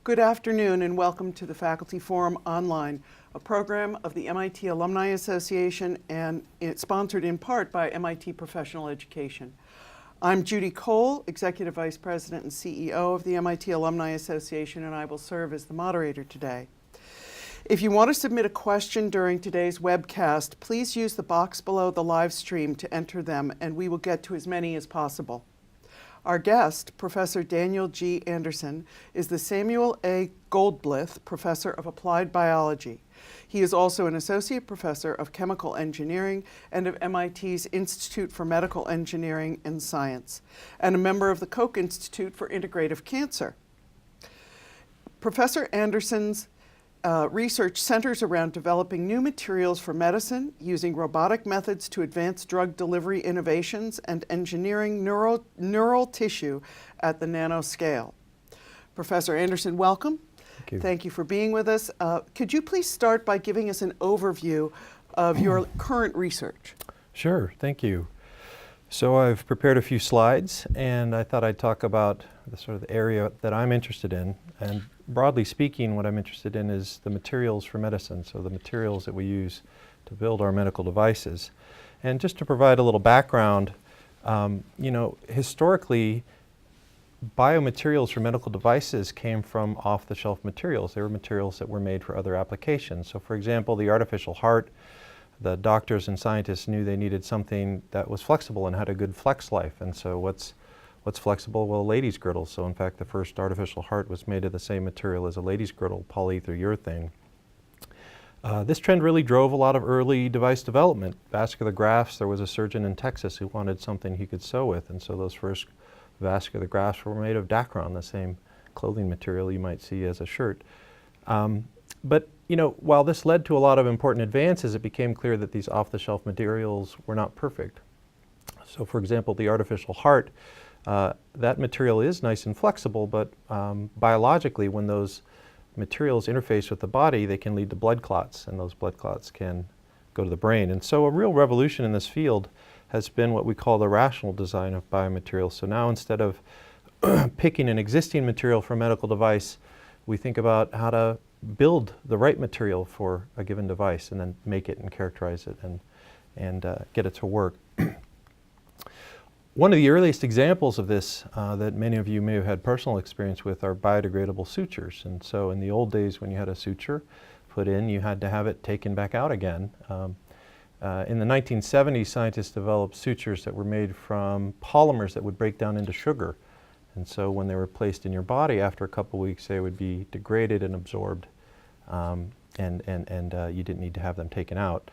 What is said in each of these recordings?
Good afternoon and welcome to the Faculty Forum Online, a program of the MIT Alumni Association, and it's sponsored in part by MIT Professional Education. I'm Judy Cole, Executive Vice President and CEO of the MIT Alumni Association, and I will serve as the moderator today. If you want to submit a question during today's webcast, please use the box below the live stream to enter them, and we will get to as many as possible. Our guest, Professor Daniel G. Anderson, is the Samuel A. Goldblyth Professor of Applied Biology. He is also an Associate Professor of Chemical Engineering and of MIT's Institute for Medical Engineering and Science, and a member of the Koch Institute for Integrative Cancer. Professor Anderson's research centers around developing new materials for medicine, using robotic methods to advance drug delivery innovations, and engineering neural tissue at the nanoscale. Professor Anderson, welcome. Thank you. Thank you for being with us. Could you please start by giving us an overview of your current research? Sure, thank you. So I've prepared a few slides, and I thought I'd talk about the sort of the area that I'm interested in. And broadly speaking, what I'm interested in is the materials for medicine, so the materials that we use to build our medical devices. And just to provide a little background, historically, biomaterials for medical devices came from off-the-shelf materials. They were materials that were made for other applications. So for example, the artificial heart, the doctors and scientists knew they needed something that was flexible and had a good flex life. And so what's flexible? Well, a lady's girdle. So in fact, the first artificial heart was made of the same material as a lady's girdle, polyether urethane. This trend really drove a lot of early device development. Vascular grafts, there was a surgeon in Texas who wanted something he could sew with, and so those first vascular grafts were made of Dacron, the same clothing material you might see as a shirt. But while this led to a lot of important advances, it became clear that these off-the-shelf materials were not perfect. So for example, the artificial heart, that material is nice and flexible, but biologically, when those materials interface with the body, they can lead to blood clots, and those blood clots can go to the brain. And so a real revolution in this field has been what we call the rational design of biomaterials. So now instead of picking an existing material for a medical device, we think about how to build the right material for a given device and then make it and characterize it and get it to work. One of the earliest examples of this that many of you may have had personal experience with are biodegradable sutures. And so in the old days when you had a suture put in, you had to have it taken back out again. In the 1970s, scientists developed sutures that were made from polymers that would break down into sugar. And so when they were placed in your body, after a couple weeks, they would be degraded and absorbed, and you didn't need to have them taken out.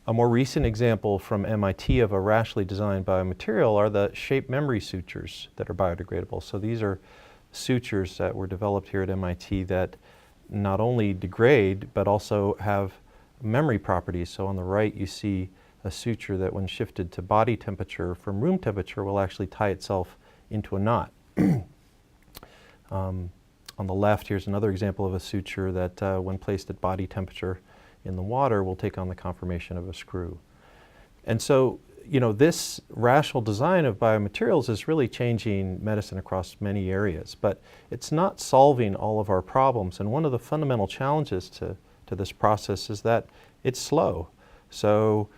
A more recent example from MIT of a rationally designed biomaterial are the shape memory sutures that are biodegradable. So these are sutures that were developed here at MIT that not only degrade, but also have memory properties. So on the right, you see a suture that when shifted to body temperature from room temperature will actually tie itself into a knot. On the left, here's another example of a suture that when placed at body temperature in the water will take on the conformation of a screw. And so, this rational design of biomaterials is really changing medicine across many areas, but it's not solving all of our problems. And one of the fundamental challenges to this process is that it's slow. So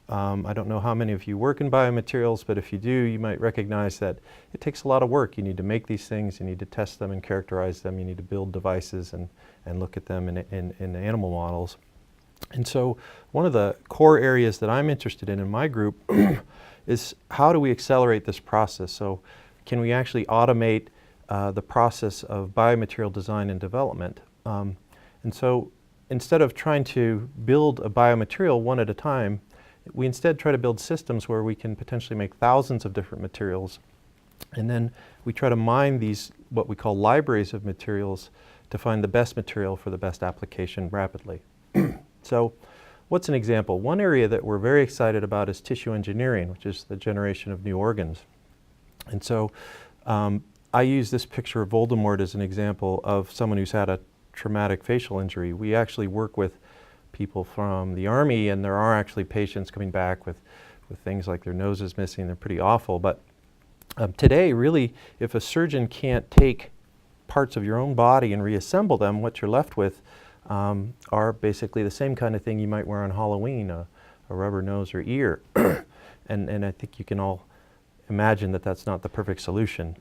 I don't know how many of you work in biomaterials, but if you do, you might recognize that it takes a lot of work. You need to make these things, you need to test them and characterize them, you need to build devices and look at them in animal models. And so one of the core areas that I'm interested in my group is how do we accelerate this process? So can we actually automate the process of biomaterial design and development? And so instead of trying to build a biomaterial one at a time, we instead try to build systems where we can potentially make thousands of different materials. And then we try to mine these, what we call libraries of materials, to find the best material for the best application rapidly. So what's an example? One area that we're very excited about is tissue engineering, which is the generation of new organs. And so I use this picture of Voldemort as an example of someone who's had a traumatic facial injury. We actually work with people from the Army, and there are actually patients coming back with things like their nose is missing. They're pretty awful. But today, really, if a surgeon can't take parts of your own body and reassemble them, what you're left with are basically the same kind of thing you might wear on Halloween, a rubber nose or ear. And I think you can all imagine that that's not the perfect solution.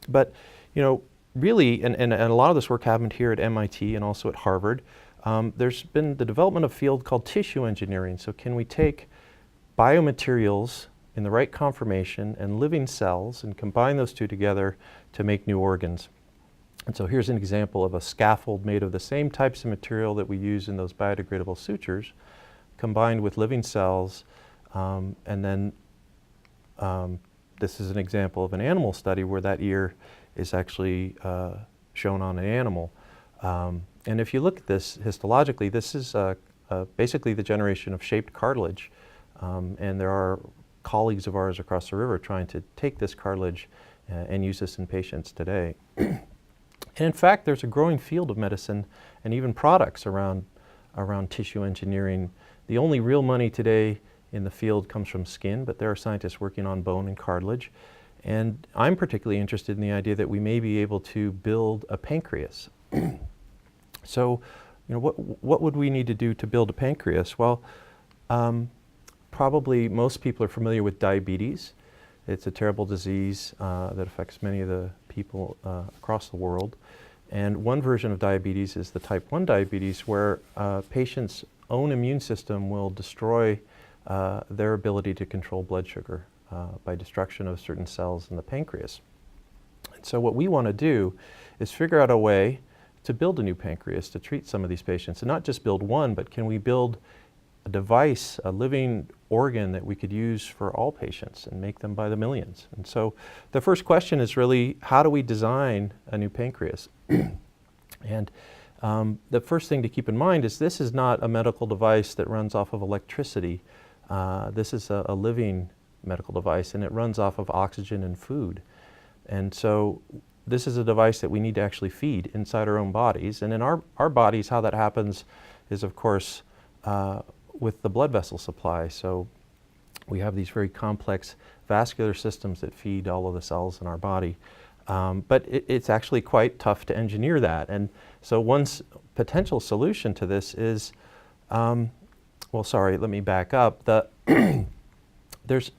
But, you know, really, and a lot of this work happened here at MIT and also at Harvard, there's been the development of a field called tissue engineering. So can we take biomaterials in the right conformation and living cells and combine those two together to make new organs? And so here's an example of a scaffold made of the same types of material that we use in those biodegradable sutures, combined with living cells. And then this is an example of an animal study where that ear is actually shown on an animal. And if you look at this histologically, this is basically the generation of shaped cartilage. And there are colleagues of ours across the river trying to take this cartilage and use this in patients today. And in fact, there's a growing field of medicine and even products around tissue engineering. The only real money today in the field comes from skin, but there are scientists working on bone and cartilage. And I'm particularly interested in the idea that we may be able to build a pancreas. So, you know, what would we need to do to build a pancreas? Well, probably most people are familiar with diabetes. It's a terrible disease that affects many of the people across the world. And one version of diabetes is the type 1 diabetes, where patients' own immune system will destroy their ability to control blood sugar by destruction of certain cells in the pancreas. And so what we want to do is figure out a way to build a new pancreas to treat some of these patients. And not just build one, but can we build a device, a living organ that we could use for all patients and make them by the millions? And so the first question is really, how do we design a new pancreas? And the first thing to keep in mind is this is not a medical device that runs off of electricity. This is a living medical device, and it runs off of oxygen and food. And so this is a device that we need to actually feed inside our own bodies. And in our bodies, how that happens is, of course, with the blood vessel supply. So we have these very complex vascular systems that feed all of the cells in our body. But it's actually quite tough to engineer that. And so one potential solution to this is, well, sorry, let me back up. There's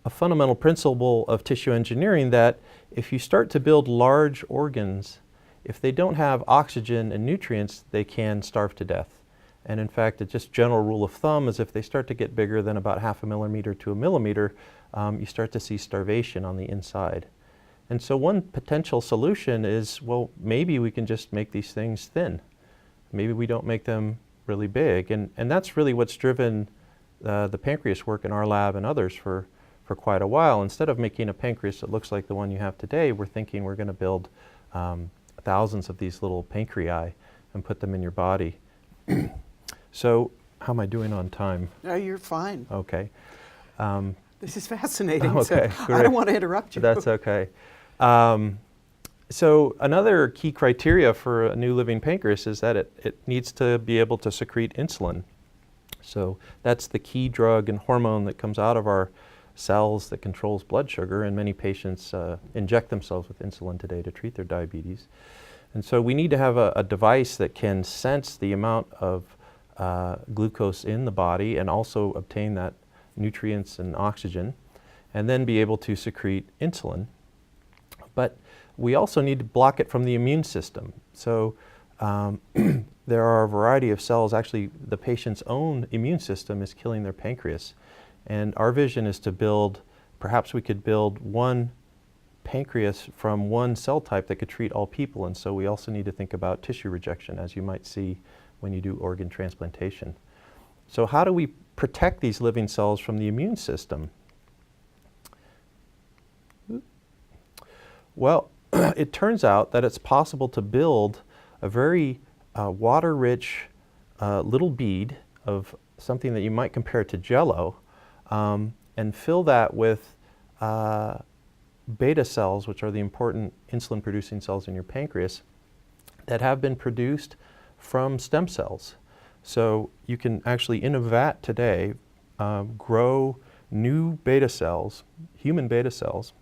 a fundamental principle of tissue engineering that if you start to build large organs, if they don't have oxygen and nutrients, they can starve to death. And in fact, a just general rule of thumb is if they start to get bigger than about 0.5 millimeter to 1 millimeter, you start to see starvation on the inside. And so one potential solution is, well, maybe we can just make these things thin. Maybe we don't make them really big. And that's really what's driven the pancreas work in our lab and others for quite a while. Instead of making a pancreas that looks like the one you have today, we're thinking we're going to build thousands of these little pancreas and put them in your body. So how am I doing on time? No, you're fine. Okay. This is fascinating. Okay, So great. I don't want to interrupt you. That's okay. So another key criteria for a new living pancreas is that it needs to be able to secrete insulin. So that's the key drug and hormone that comes out of our cells that controls blood sugar, and many patients inject themselves with insulin today to treat their diabetes. And so we need to have a device that can sense the amount of glucose in the body and also obtain that nutrients and oxygen, and then be able to secrete insulin. But we also need to block it from the immune system. So there are a variety of cells. Actually, the patient's own immune system is killing their pancreas. And our vision is to build, perhaps we could build one pancreas from one cell type that could treat all people. And so we also need to think about tissue rejection, as you might see when you do organ transplantation. So how do we protect these living cells from the immune system? Well, it turns out that it's possible to build a very water-rich little bead of something that you might compare to Jell-O, and fill that with beta cells, which are the important insulin-producing cells in your pancreas, that have been produced from stem cells. So you can actually, in a vat today, grow new beta cells, human beta cells,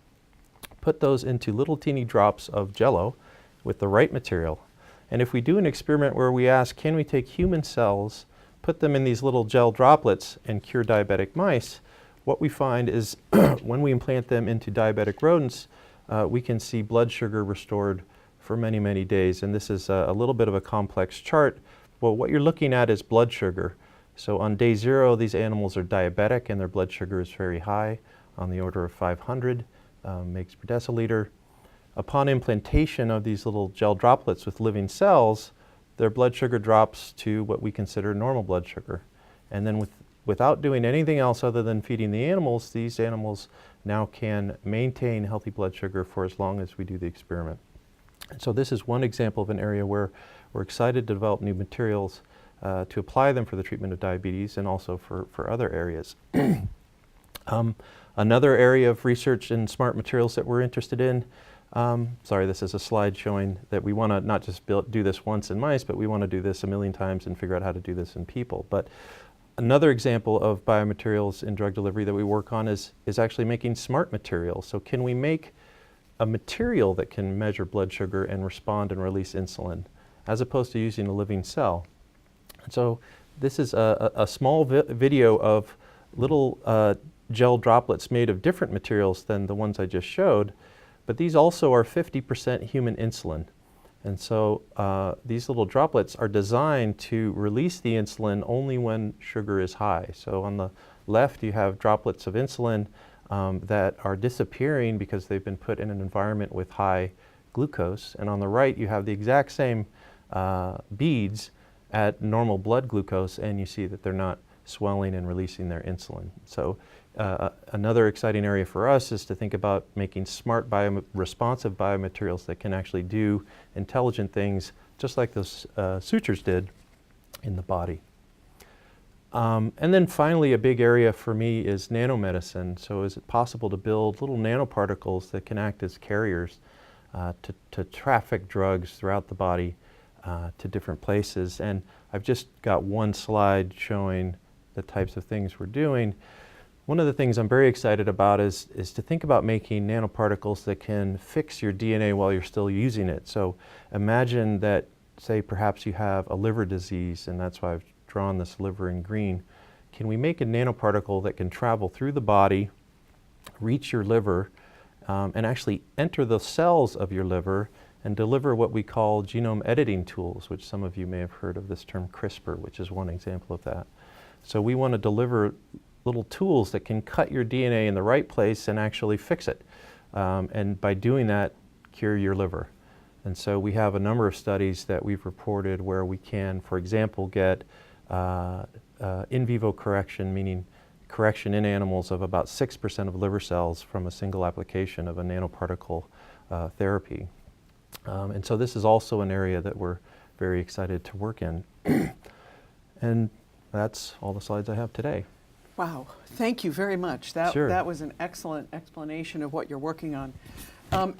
put those into little teeny drops of Jell-O, with the right material. And if we do an experiment where we ask, can we take human cells, put them in these little gel droplets and cure diabetic mice, what we find is when we implant them into diabetic rodents, we can see blood sugar restored for many, many days. And this is a little bit of a complex chart. Well, what you're looking at is blood sugar. So on day 0, these animals are diabetic and their blood sugar is very high, on the order of 500 mg per deciliter. Upon implantation of these little gel droplets with living cells, their blood sugar drops to what we consider normal blood sugar. And then without doing anything else other than feeding the animals, these animals now can maintain healthy blood sugar for as long as we do the experiment. And so this is one example of an area where we're excited to develop new materials to apply them for the treatment of diabetes and also for other areas. Another area of research in smart materials that we're interested in, sorry, this is a slide showing that we want to not just do this once in mice, but we want to do this a million times and figure out how to do this in people. But another example of biomaterials in drug delivery that we work on is actually making smart materials. So can we make a material that can measure blood sugar and respond and release insulin, as opposed to using a living cell? And so this is a small video of little gel droplets made of different materials than the ones I just showed, but these also are 50% human insulin. And so these little droplets are designed to release the insulin only when sugar is high. So on the left you have droplets of insulin that are disappearing because they've been put in an environment with high glucose. And on the right you have the exact same beads at normal blood glucose, and you see that they're not swelling and releasing their insulin. So another exciting area for us is to think about making smart responsive biomaterials that can actually do intelligent things just like those sutures did in the body. And then finally, a big area for me is nanomedicine. So is it possible to build little nanoparticles that can act as carriers to traffic drugs throughout the body to different places? And I've just got one slide showing the types of things we're doing. One of the things I'm very excited about is to think about making nanoparticles that can fix your DNA while you're still using it. So imagine that, say, perhaps you have a liver disease, and that's why I've drawn this liver in green. Can we make a nanoparticle that can travel through the body, reach your liver, and actually enter the cells of your liver and deliver what we call genome editing tools, which some of you may have heard of this term CRISPR, which is one example of that. So we want to deliver little tools that can cut your DNA in the right place and actually fix it. And by doing that, cure your liver. And so we have a number of studies that we've reported where we can, for example, get in vivo correction, meaning correction in animals of about 6% of liver cells from a single application of a nanoparticle therapy. And so this is also an area that we're very excited to work in. And that's all the slides I have today. Wow, thank you very much. Sure. That was an excellent explanation of what you're working on.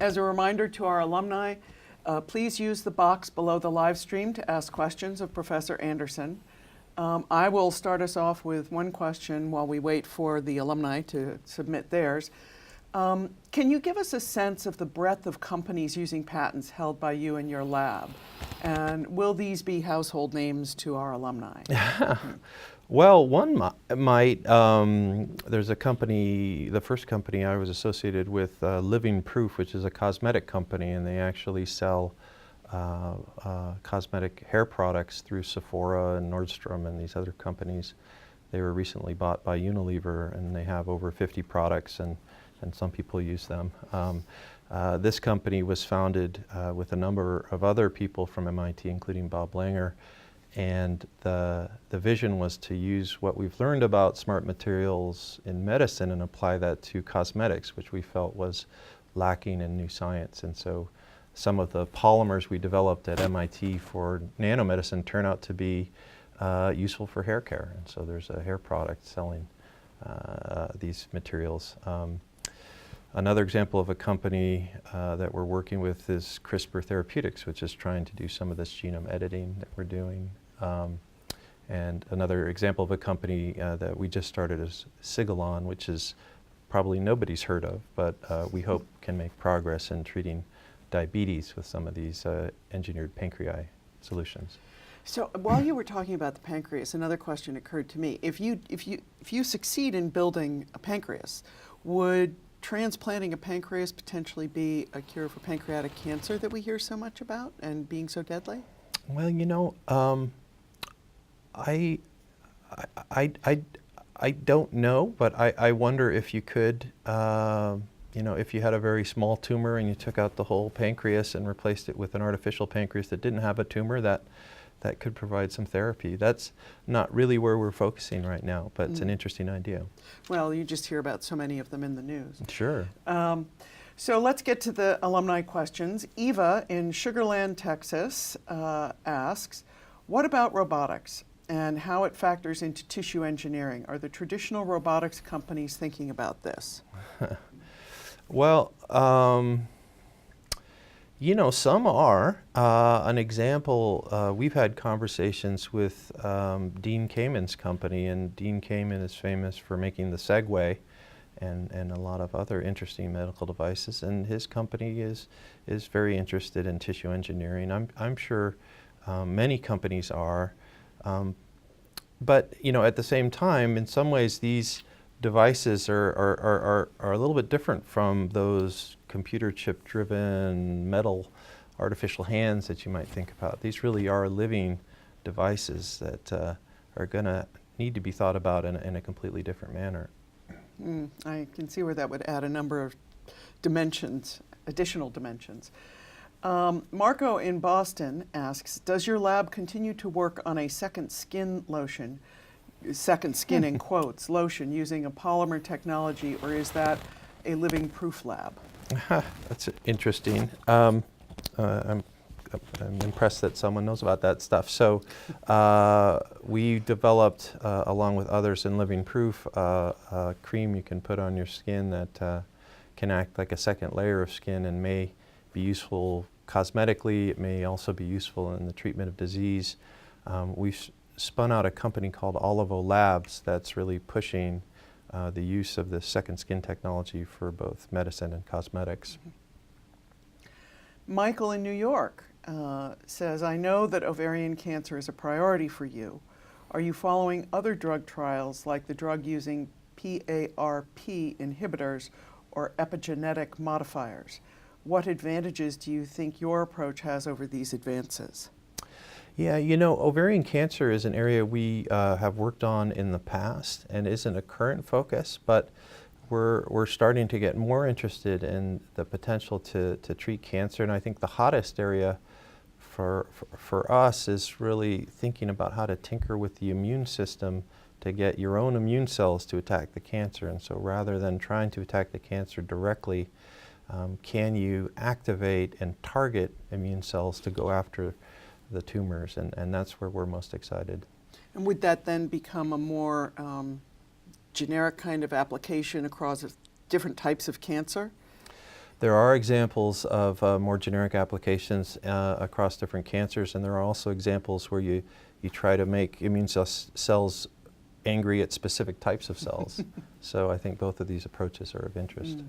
As a reminder to our alumni, please use the box below the live stream to ask questions of Professor Anderson. I will start us off with one question while we wait for the alumni to submit theirs. Can you give us a sense of the breadth of companies using patents held by you in your lab? And will these be household names to our alumni? Well, one might. There's a company, the first company I was associated with, Living Proof, which is a cosmetic company, and they actually sell cosmetic hair products through Sephora and Nordstrom and these other companies. They were recently bought by Unilever, and they have over 50 products, and some people use them. This company was founded with a number of other people from MIT, including Bob Langer, and the vision was to use what we've learned about smart materials in medicine and apply that to cosmetics, which we felt was lacking in new science. And so some of the polymers we developed at MIT for nanomedicine turn out to be useful for hair care. And so there's a hair product selling these materials. Another example of a company that we're working with is CRISPR Therapeutics, which is trying to do some of this genome editing that we're doing. And another example of a company that we just started is Sigalon, which is probably nobody's heard of, but we hope can make progress in treating diabetes with some of these engineered pancreas solutions. So while you were talking about the pancreas, another question occurred to me. If you succeed in building a pancreas, would transplanting a pancreas potentially be a cure for pancreatic cancer that we hear so much about and being so deadly? Well, I don't know, but I wonder if you could, if you had a very small tumor and you took out the whole pancreas and replaced it with an artificial pancreas that didn't have a tumor, that could provide some therapy. That's not really where we're focusing right now, but it's an interesting idea. Well, you just hear about so many of them in the news. Sure. So let's get to the alumni questions. Eva in Sugar Land, Texas asks, what about robotics and how it factors into tissue engineering? Are the traditional robotics companies thinking about this? Well, some are. An example, we've had conversations with Dean Kamen's company, and Dean Kamen is famous for making the Segway and a lot of other interesting medical devices, and his company is very interested in tissue engineering. I'm sure many companies are. But at the same time, in some ways, these devices are a little bit different from those computer chip driven metal artificial hands that you might think about. These really are living devices that are going to need to be thought about in a completely different manner. I can see where that would add a number of dimensions, additional dimensions. Marco in Boston asks, does your lab continue to work on a second skin lotion, second skin in quotes, lotion using a polymer technology, or is that a living proof lab? That's interesting. I'm impressed that someone knows about that stuff. So we developed, along with others in Living Proof, a cream you can put on your skin that can act like a second layer of skin and may be useful cosmetically. It may also be useful in the treatment of disease. We've spun out a company called Olivo Labs that's really pushing the use of this second skin technology for both medicine and cosmetics. Michael in New York says, I know that ovarian cancer is a priority for you. Are you following other drug trials like the drug using PARP inhibitors or epigenetic modifiers? What advantages do you think your approach has over these advances? Yeah, ovarian cancer is an area we have worked on in the past and isn't a current focus, but we're starting to get more interested in the potential to treat cancer. And I think the hottest area for us is really thinking about how to tinker with the immune system to get your own immune cells to attack the cancer. And so rather than trying to attack the cancer directly, can you activate and target immune cells to go after the tumors? And that's where we're most excited. And would that then become a more generic kind of application across different types of cancer? There are examples of more generic applications across different cancers, and there are also examples where you try to make immune cells angry at specific types of cells. So I think both of these approaches are of interest.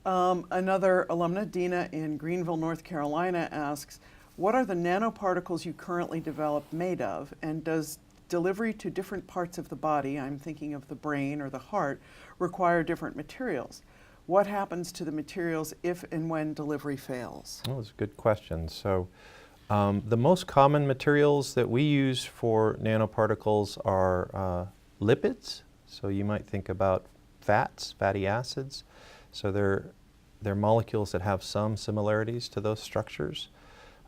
Another alumna, Dina in Greenville, North Carolina, asks, what are the nanoparticles you currently develop made of, and does delivery to different parts of the body, I'm thinking of the brain or the heart, require different materials? What happens to the materials if and when delivery fails? Well, that's a good question. So the most common materials that we use for nanoparticles are lipids. So you might think about fats, fatty acids. So they're molecules that have some similarities to those structures.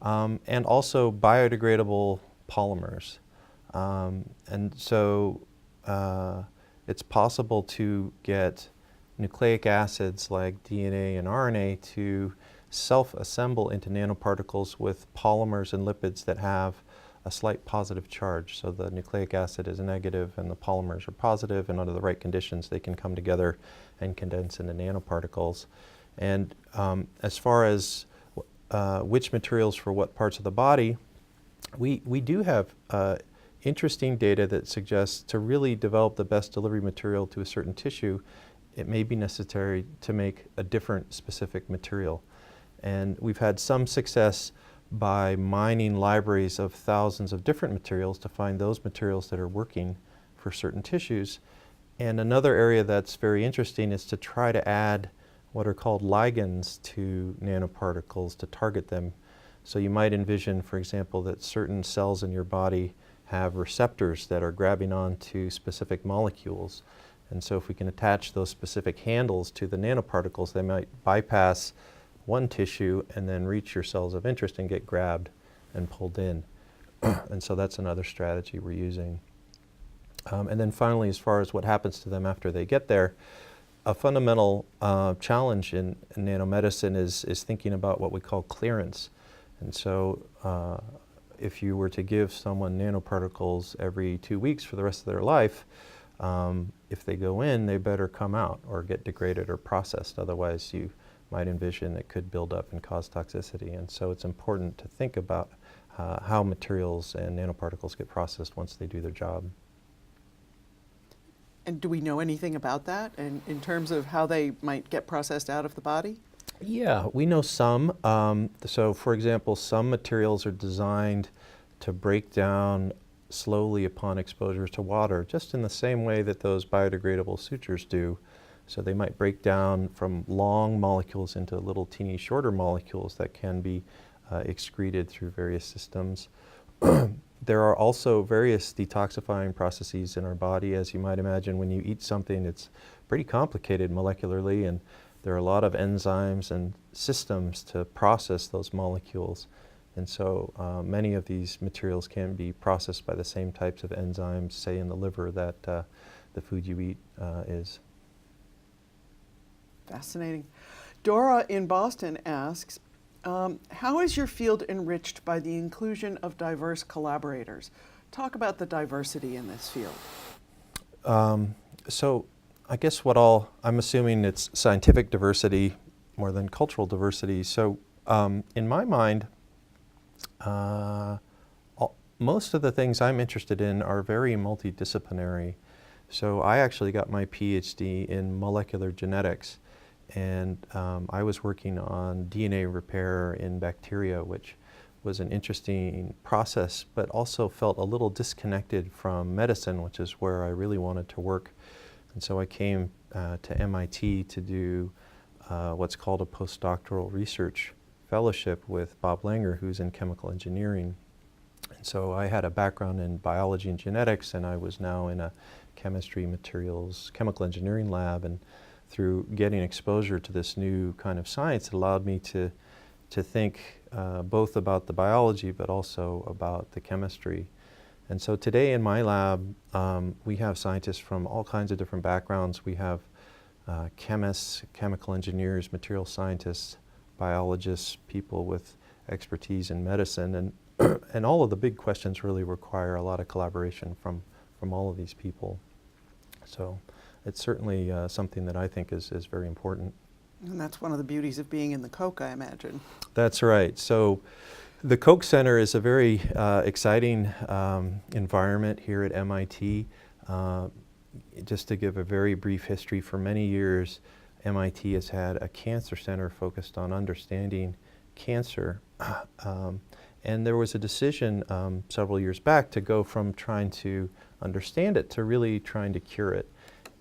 And also biodegradable polymers. And so it's possible to get nucleic acids like DNA and RNA to self-assemble into nanoparticles with polymers and lipids that have a slight positive charge. So the nucleic acid is negative and the polymers are positive, and under the right conditions they can come together and condense into nanoparticles. And as far as which materials for what parts of the body, we do have interesting data that suggests to really develop the best delivery material to a certain tissue, it may be necessary to make a different specific material. And we've had some success by mining libraries of thousands of different materials to find those materials that are working for certain tissues. And another area that's very interesting is to try to add what are called ligands to nanoparticles to target them. So you might envision, for example, that certain cells in your body have receptors that are grabbing onto specific molecules. And so if we can attach those specific handles to the nanoparticles, they might bypass one tissue and then reach your cells of interest and get grabbed and pulled in. And so that's another strategy we're using. And then finally, as far as what happens to them after they get there, a fundamental challenge in nanomedicine is thinking about what we call clearance. And so if you were to give someone nanoparticles every 2 weeks for the rest of their life, if they go in, they better come out or get degraded or processed. Otherwise, you might envision it could build up and cause toxicity. And so it's important to think about how materials and nanoparticles get processed once they do their job. And do we know anything about that in terms of how they might get processed out of the body? Yeah, we know some. So for example, some materials are designed to break down slowly upon exposure to water, just in the same way that those biodegradable sutures do. So they might break down from long molecules into little teeny shorter molecules that can be excreted through various systems. There are also various detoxifying processes in our body. As you might imagine, when you eat something, it's pretty complicated molecularly, and there are a lot of enzymes and systems to process those molecules. And so many of these materials can be processed by the same types of enzymes, say in the liver, that the food you eat is. Fascinating. Dora in Boston asks, how is your field enriched by the inclusion of diverse collaborators? Talk about the diversity in this field. So I guess I'm assuming it's scientific diversity more than cultural diversity. So in my mind, most of the things I'm interested in are very multidisciplinary. So I actually got my PhD in molecular genetics, and I was working on DNA repair in bacteria, which was an interesting process, but also felt a little disconnected from medicine, which is where I really wanted to work. And so I came to MIT to do what's called a postdoctoral research fellowship with Bob Langer, who's in chemical engineering. And so I had a background in biology and genetics, and I was now in a chemistry, materials, chemical engineering lab. And through getting exposure to this new kind of science, it allowed me to think both about the biology but also about the chemistry. And so today in my lab, we have scientists from all kinds of different backgrounds. We have chemists, chemical engineers, material scientists, biologists, people with expertise in medicine, and all of the big questions really require a lot of collaboration from all of these people. So it's certainly something that I think is very important. And that's one of the beauties of being in the Koch, I imagine. That's right. So the Koch Center is a very exciting environment here at MIT. Just to give a very brief history, for many years MIT has had a cancer center focused on understanding cancer. And there was a decision several years back to go from trying to understand it to really trying to cure it.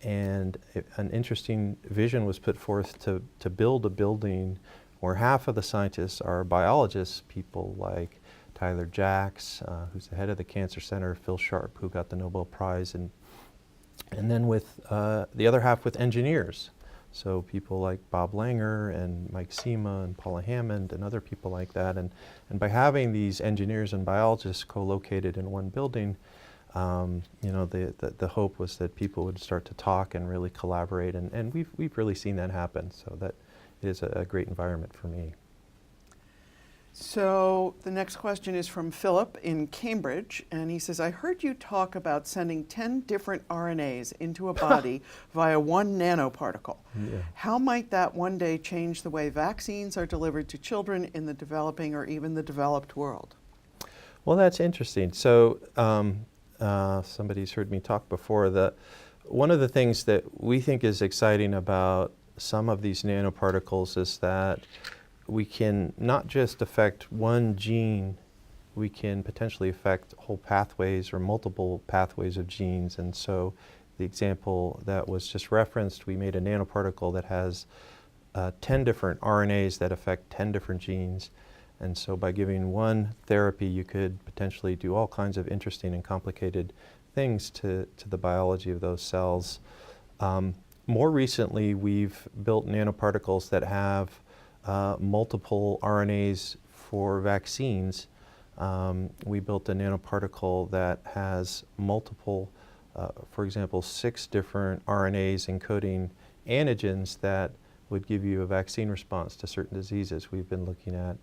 And an interesting vision was put forth to build a building where half of the scientists are biologists, people like Tyler Jacks, who's the head of the Cancer Center, Phil Sharp, who got the Nobel Prize, and then with the other half with engineers. So people like Bob Langer and Mike Sema and Paula Hammond and other people like that. And by having these engineers and biologists co-located in one building, the hope was that people would start to talk and really collaborate, and we've really seen that happen. So that is a great environment for me. So the next question is from Philip in Cambridge, and he says, I heard you talk about sending 10 different RNAs into a body via one nanoparticle. Yeah. How might that one day change the way vaccines are delivered to children in the developing or even the developed world? Well, that's interesting. So somebody's heard me talk before that one of the things that we think is exciting about some of these nanoparticles is that we can not just affect one gene, we can potentially affect whole pathways or multiple pathways of genes. And so the example that was just referenced, we made a nanoparticle that has 10 different RNAs that affect 10 different genes. And so by giving one therapy, you could potentially do all kinds of interesting and complicated things to the biology of those cells. More recently, we've built nanoparticles that have multiple RNAs for vaccines. We built a nanoparticle that has multiple, for example, 6 different RNAs encoding antigens that would give you a vaccine response to certain diseases. We've been looking at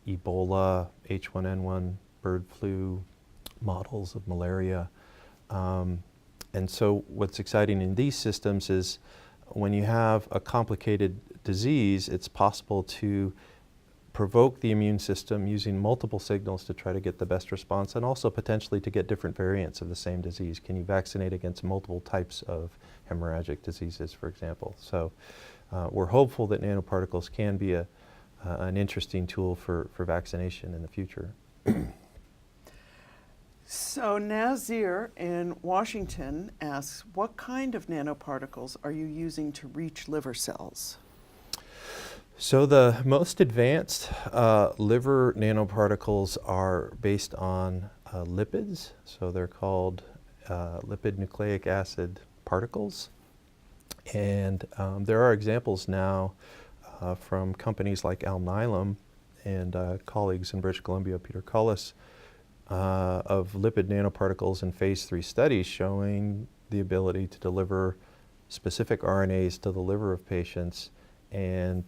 Ebola, H1N1, bird flu, models of malaria. And so what's exciting in these systems is when you have a complicated disease, it's possible to provoke the immune system using multiple signals to try to get the best response, and also potentially to get different variants of the same disease. Can you vaccinate against multiple types of hemorrhagic diseases, for example? So we're hopeful that nanoparticles can be an interesting tool for vaccination in the future. So Nazir in Washington asks, what kind of nanoparticles are you using to reach liver cells? So the most advanced liver nanoparticles are based on lipids. So they're called lipid nucleic acid particles. And there are examples now from companies like Alnylam and colleagues in British Columbia, Peter Cullis, of lipid nanoparticles in phase 3 studies showing the ability to deliver specific RNAs to the liver of patients and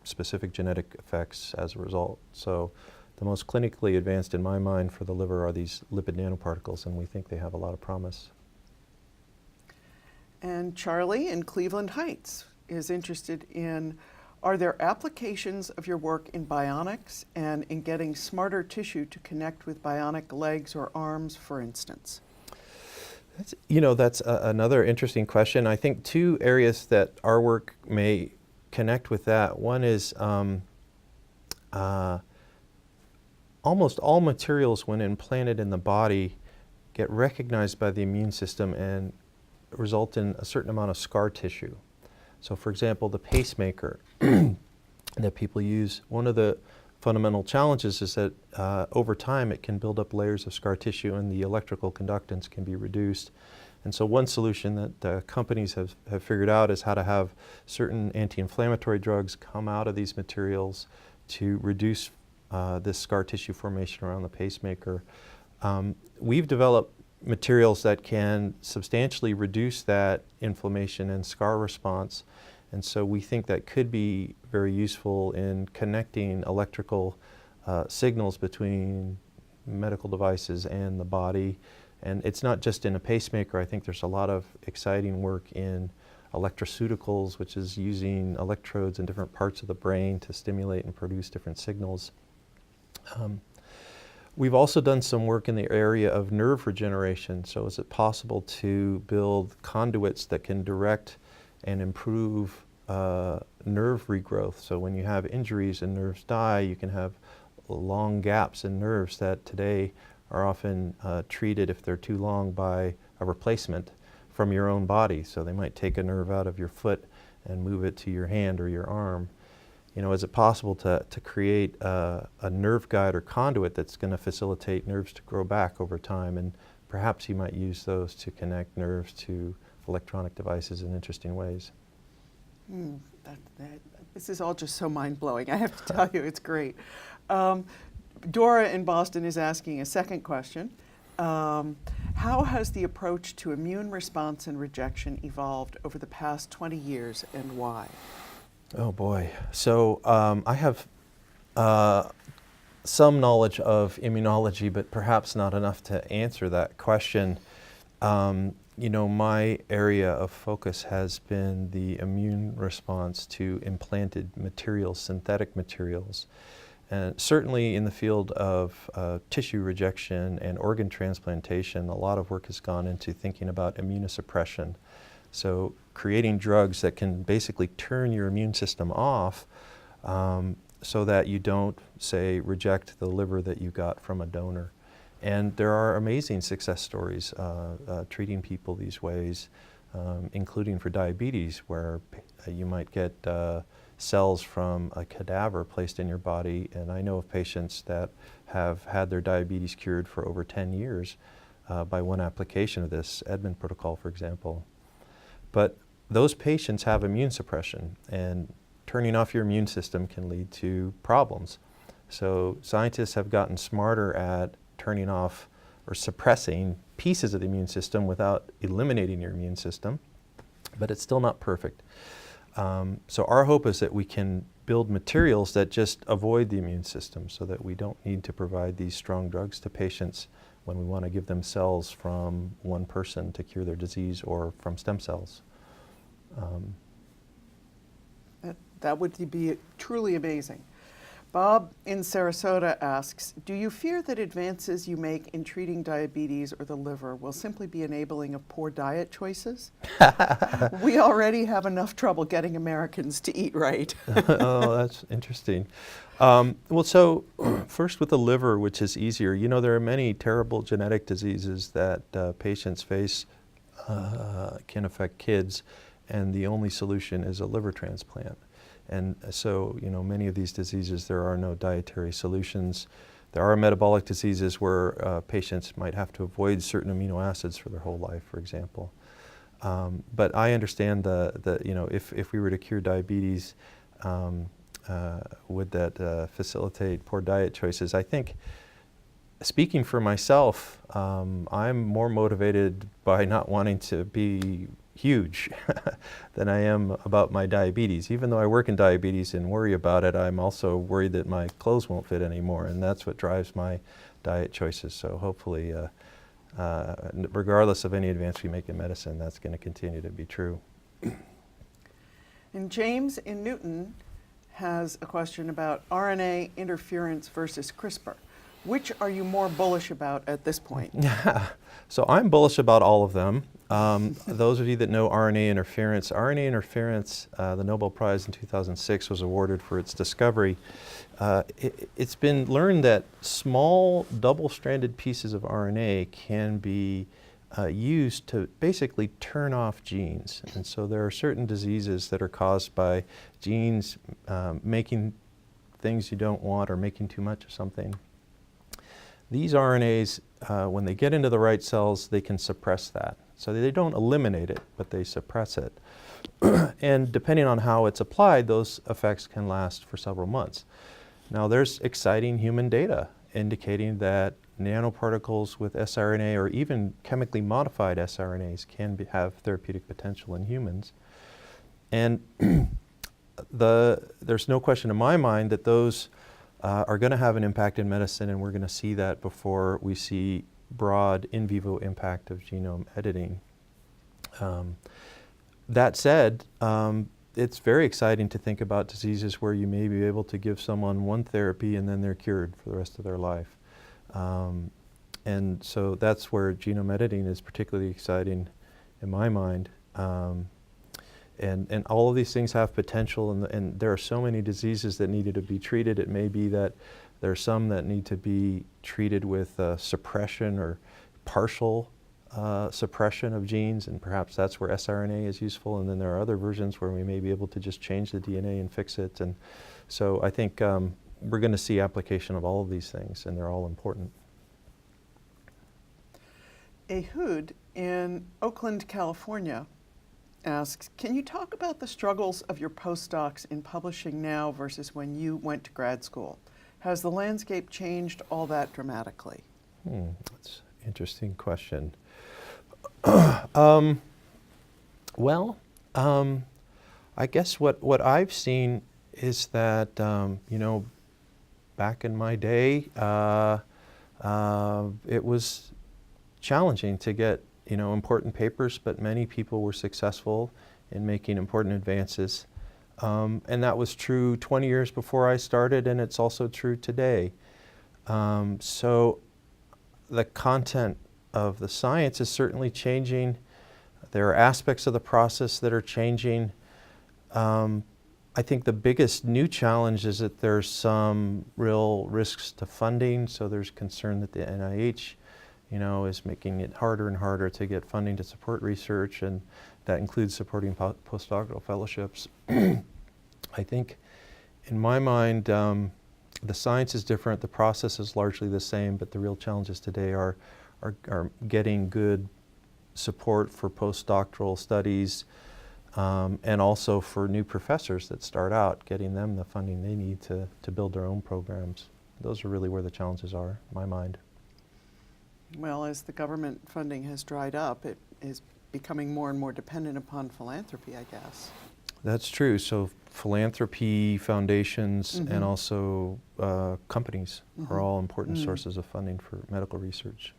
specific genetic effects as a result. So the most clinically advanced in my mind for the liver are these lipid nanoparticles, and we think they have a lot of promise. And Charlie in Cleveland Heights is interested in, are there applications of your work in bionics and in getting smarter tissue to connect with bionic legs or arms, for instance? That's another interesting question. I think 2 areas that our work may connect with that. One is almost all materials, when implanted in the body, get recognized by the immune system and result in a certain amount of scar tissue. So for example, the pacemaker that people use, one of the fundamental challenges is that over time it can build up layers of scar tissue and the electrical conductance can be reduced. And so one solution that companies have figured out is how to have certain anti-inflammatory drugs come out of these materials to reduce this scar tissue formation around the pacemaker. We've developed materials that can substantially reduce that inflammation and scar response. And so we think that could be very useful in connecting electrical signals between medical devices and the body. And it's not just in a pacemaker. I think there's a lot of exciting work in electroceuticals, which is using electrodes in different parts of the brain to stimulate and produce different signals. We've also done some work in the area of nerve regeneration. So is it possible to build conduits that can direct and improve nerve regrowth? So when you have injuries and nerves die, you can have long gaps in nerves that today are often treated, if they're too long, by a replacement from your own body. So they might take a nerve out of your foot and move it to your hand or your arm. Is it possible to create a nerve guide or conduit that's going to facilitate nerves to grow back over time? And perhaps you might use those to connect nerves to electronic devices in interesting ways. This is all just so mind-blowing. I have to tell you, it's great. Dora in Boston is asking a second question. How has the approach to immune response and rejection evolved over the past 20 years, and why? Oh boy. So I have some knowledge of immunology, but perhaps not enough to answer that question. My area of focus has been the immune response to implanted materials, synthetic materials. And certainly in the field of tissue rejection and organ transplantation, a lot of work has gone into thinking about immunosuppression. So creating drugs that can basically turn your immune system off so that you don't, say, reject the liver that you got from a donor. And there are amazing success stories treating people these ways, including for diabetes, where you might get cells from a cadaver placed in your body. And I know of patients that have had their diabetes cured for over 10 years by one application of this, Edmund protocol, for example. But those patients have immune suppression, and turning off your immune system can lead to problems. So scientists have gotten smarter at turning off or suppressing pieces of the immune system without eliminating your immune system, but it's still not perfect. So our hope is that we can build materials that just avoid the immune system so that we don't need to provide these strong drugs to patients when we want to give them cells from one person to cure their disease or from stem cells. That would be truly amazing. Bob in Sarasota asks, do you fear that advances you make in treating diabetes or the liver will simply be enabling of poor diet choices? We already have enough trouble getting Americans to eat right. Oh, that's interesting. Well, so first with the liver, which is easier, you know, there are many terrible genetic diseases that patients face, can affect kids, and the only solution is a liver transplant. And so, you know, many of these diseases, there are no dietary solutions. There are metabolic diseases where patients might have to avoid certain amino acids for their whole life, for example. But I understand you know, if we were to cure diabetes, would that facilitate poor diet choices? I think, speaking for myself, I'm more motivated by not wanting to be huge than I am about my diabetes. Even though I work in diabetes and worry about it, I'm also worried that my clothes won't fit anymore, and that's what drives my diet choices. So hopefully, regardless of any advance we make in medicine, that's going to continue to be true. And James in Newton has a question about RNA interference versus CRISPR. Which are you more bullish about at this point? So I'm bullish about all of them. Those of you that know RNA interference, the Nobel Prize in 2006 was awarded for its discovery. It's been learned that small double-stranded pieces of RNA can be used to basically turn off genes. And so there are certain diseases that are caused by genes making things you don't want or making too much of something. These RNAs, when they get into the right cells, they can suppress that. So they don't eliminate it, but they suppress it. And depending on how it's applied, those effects can last for several months. Now there's exciting human data indicating that nanoparticles with siRNA or even chemically modified siRNAs can have therapeutic potential in humans. And there's no question in my mind that those are going to have an impact in medicine, and we're going to see that before we see broad in vivo impact of genome editing. That said, it's very exciting to think about diseases where you may be able to give someone one therapy and then they're cured for the rest of their life. And so that's where genome editing is particularly exciting in my mind. And all of these things have potential, and there are so many diseases that needed to be treated. It may be that there are some that need to be treated with suppression or partial suppression of genes, and perhaps that's where siRNA is useful. And then there are other versions where we may be able to just change the DNA and fix it. And so I think we're going to see application of all of these things, and they're all important. Ehud in Oakland, California asks, can you talk about the struggles of your postdocs in publishing now versus when you went to grad school? Has the landscape changed all that dramatically? That's an interesting question. I guess what I've seen is that, you know, back in my day, it was challenging to get, you know, important papers, but many people were successful in making important advances. And that was true 20 years before I started, and it's also true today. So the content of the science is certainly changing. There are aspects of the process that are changing. I think the biggest new challenge is that there's some real risks to funding. So there's concern that the NIH, is making it harder and harder to get funding to support research, and that includes supporting postdoctoral fellowships. I think, in my mind, the science is different, the process is largely the same, but the real challenges today are getting good support for postdoctoral studies, and also for new professors that start out, getting them the funding they need to build their own programs. Those are really where the challenges are, in my mind. Well, as the government funding has dried up, it is becoming more and more dependent upon philanthropy, I guess. That's true. So philanthropy, foundations, and also companies are all important sources of funding for medical research.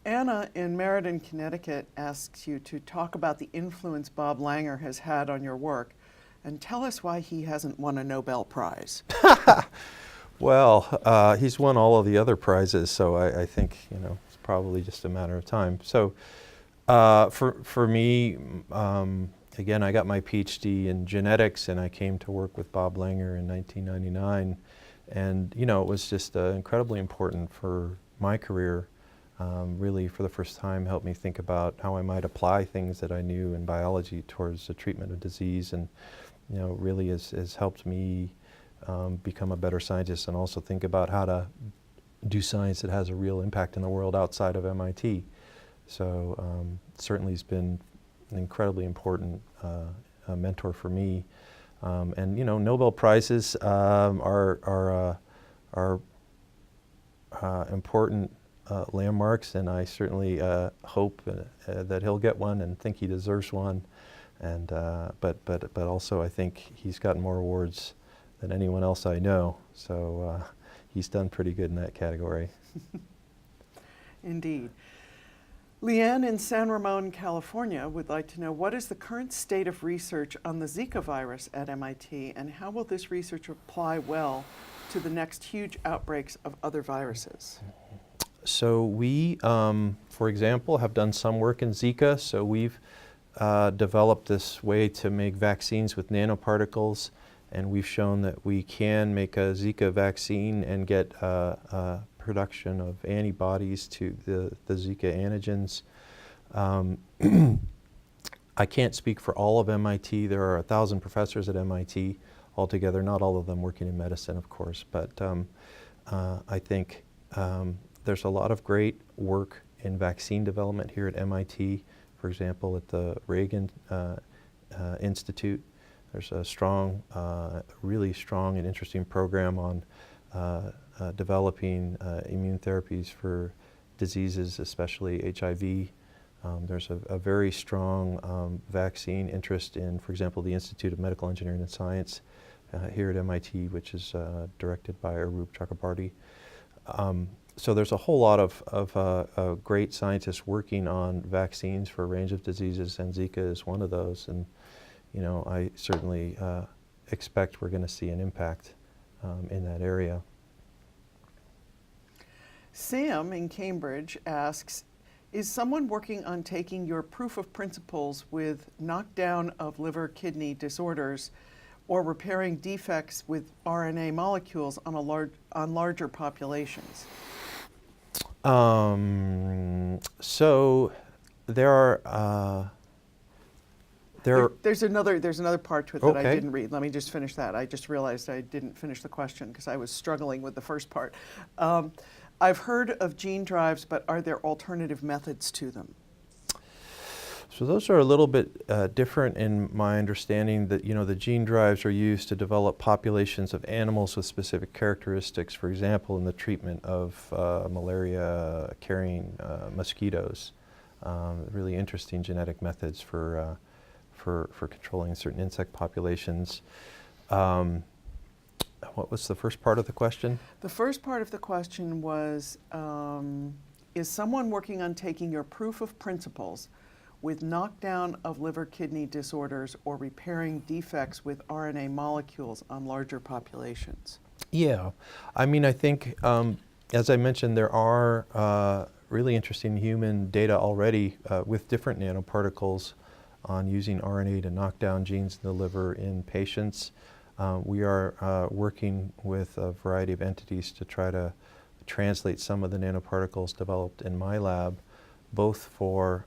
Anna in Meriden, Connecticut asks you to talk about the influence Bob Langer has had on your work and tell us why he hasn't won a Nobel Prize. Well, he's won all of the other prizes, so I think it's probably just a matter of time. So for me, again, I got my PhD in genetics, and I came to work with Bob Langer in 1999, and it was just incredibly important for my career. Really, for the first time, helped me think about how I might apply things that I knew in biology towards the treatment of disease, and really has helped me become a better scientist, and also think about how to do science that has a real impact in the world outside of MIT. So certainly has been an incredibly important mentor for me. And Nobel Prizes are important landmarks, and I certainly hope that he'll get one and think he deserves one. And but also I think he's gotten more awards than anyone else I know. So he's done pretty good in that category. Indeed. Leanne in San Ramon, California would like to know, what is the current state of research on the Zika virus at MIT, and how will this research apply well to the next huge outbreaks of other viruses? So we, for example, have done some work in Zika. So we've developed this way to make vaccines with nanoparticles, and we've shown that we can make a Zika vaccine and get production of antibodies to the Zika antigens. I can't speak for all of MIT. There are 1,000 professors at MIT altogether, not all of them working in medicine, of course, but I think there's a lot of great work in vaccine development here at MIT. For example, at the Reagan Institute, there's a strong, really strong and interesting program on developing immune therapies for diseases, especially HIV. There's a very strong vaccine interest in, for example, the Institute of Medical Engineering and Science here at MIT, which is directed by Arup Chakrabarty. So there's a whole lot of great scientists working on vaccines for a range of diseases, and Zika is one of those. And I certainly expect we're going to see an impact in that area. Sam in Cambridge asks, is someone working on taking your proof of principles with knockdown of liver kidney disorders or repairing defects with RNA molecules on larger populations? So there are There's another part to it that I Okay. didn't read. Let me just finish that. I just realized I didn't finish the question because I was struggling with the first part. I've heard of gene drives, but are there alternative methods to them? So those are a little bit different in my understanding. That the gene drives are used to develop populations of animals with specific characteristics. For example, in the treatment of malaria-carrying mosquitoes, really interesting genetic methods for controlling certain insect populations. What was the first part of the question? The first part of the question was, is someone working on taking your proof of principles with knockdown of liver kidney disorders or repairing defects with RNA molecules on larger populations? Yeah, I mean, I think, as I mentioned, there are really interesting human data already with different nanoparticles on using RNA to knock down genes in the liver in patients. We are working with a variety of entities to try to translate some of the nanoparticles developed in my lab, both for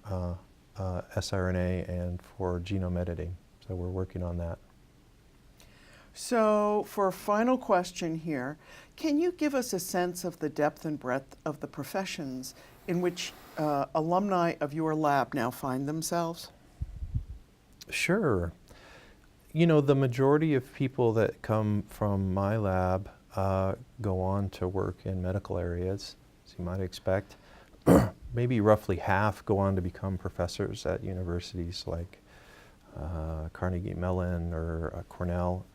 siRNA and for genome editing. So we're working on that. So for a final question here, can you give us a sense of the depth and breadth of the professions in which alumni of your lab now find themselves? Sure. You know, the majority of people that come from my lab go on to work in medical areas, as you might expect. Maybe roughly half go on to become professors at universities like Carnegie Mellon or Cornell,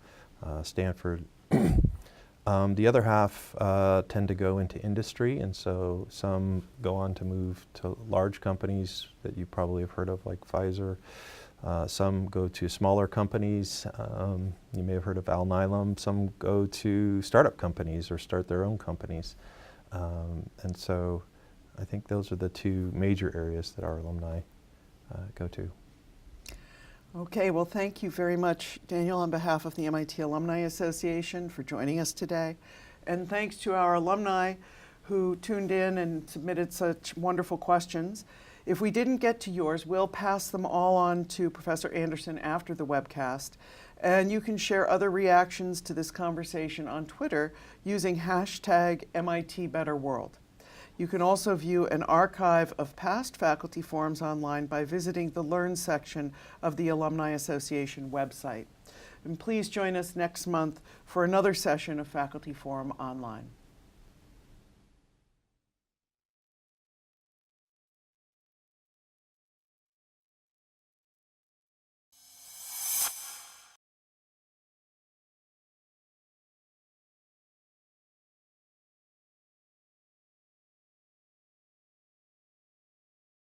Stanford. The other half tend to go into industry, and so some go on to move to large companies that you probably have heard of, like Pfizer. Some go to smaller companies. You may have heard of Alnylam. Some go to startup companies or start their own companies. And so I think those are the two major areas that our alumni go to. Okay, well, thank you very much, Daniel, on behalf of the MIT Alumni Association for joining us today. And thanks to our alumni who tuned in and submitted such wonderful questions. If we didn't get to yours, we'll pass them all on to Professor Anderson after the webcast. And you can share other reactions to this conversation on Twitter using hashtag #MITBetterWorld. You can also view an archive of past faculty forums online by visiting the Learn section of the Alumni Association website. And please join us next month for another session of Faculty Forum Online.